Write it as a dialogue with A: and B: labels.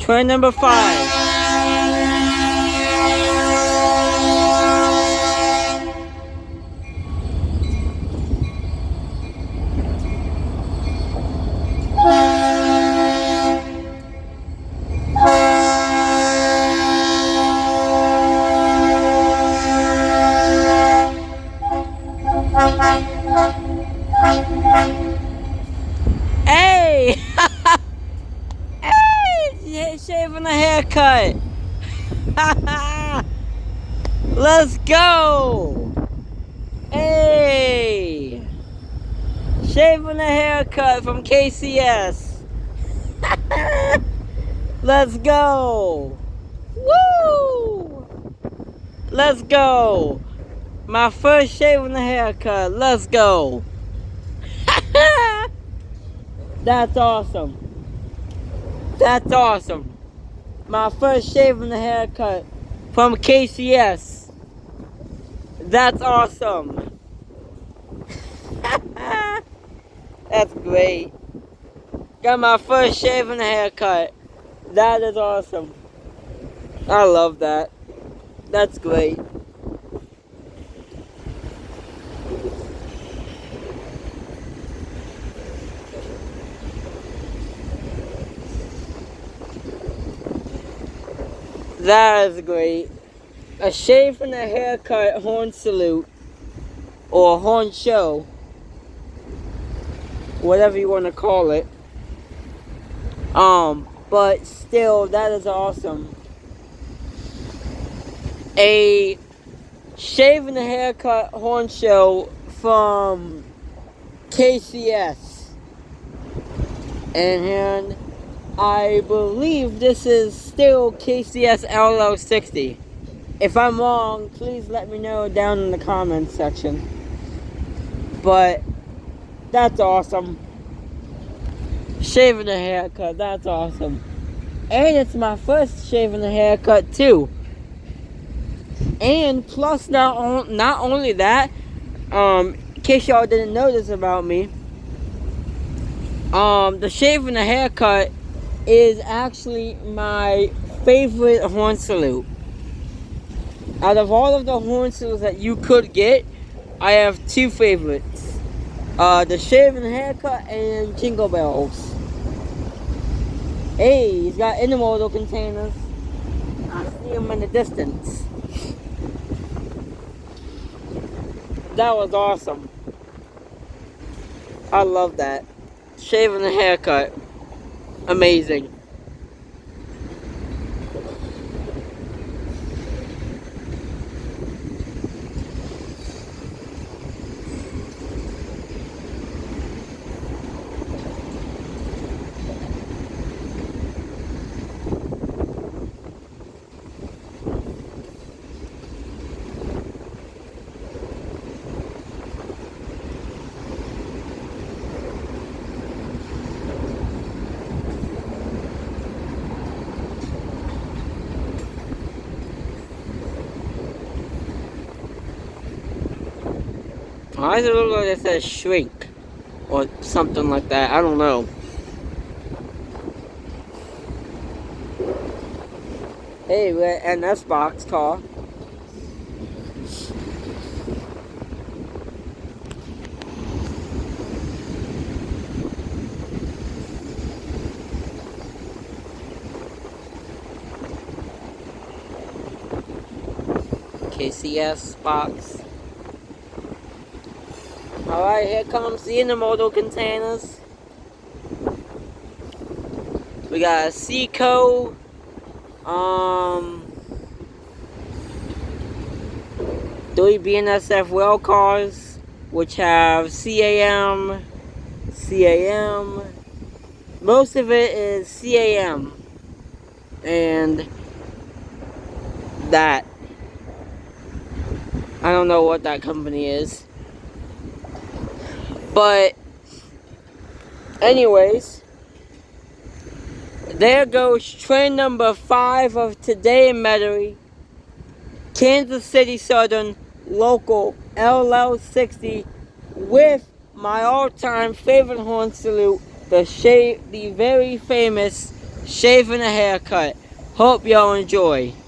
A: Train number 5. Hey! Hey! Shaving a haircut! Let's go! Hey! Shaving a haircut from KCS! Let's go! Woo! Let's go! My first shaving a haircut. Let's go! That's awesome. That's awesome. My first shaving a haircut from KCS. That's awesome. That's great. Got my first shaving a haircut. That is awesome. I love that. That's great. That is great. A shave and a haircut horn salute. Or horn show. Whatever you want to call it. But still, that is awesome. A shave and a haircut horn show from KCS. And I believe this is still KCS LL60. If I'm wrong, please let me know down in the comments section. But that's awesome. Shaving a haircut, that's awesome. And it's my first shaving a haircut too. And plus, not only that, in case y'all didn't know this about me, the shaving a haircut is actually my favorite horn salute. Out of all of the horn salutes that you could get, I have 2 favorites. The shaving haircut and Jingle Bells. Hey, he's got intermodal containers. I see him in the distance. That was awesome. I love that. Shaving a haircut. Amazing. Why does it look like it says shrink? Or something like that. I don't know. Hey, we're an S-Box car. KCS box. Alright, here comes the intermodal containers. We got a Seco, 3 BNSF rail cars, which have CAM. Most of it is CAM. And that. I don't know what that company is. But, anyways, there goes train number 5 of today in Metairie. Kansas City Southern local LL60 with my all-time favorite horn salute, the very famous shave and a haircut. Hope y'all enjoy.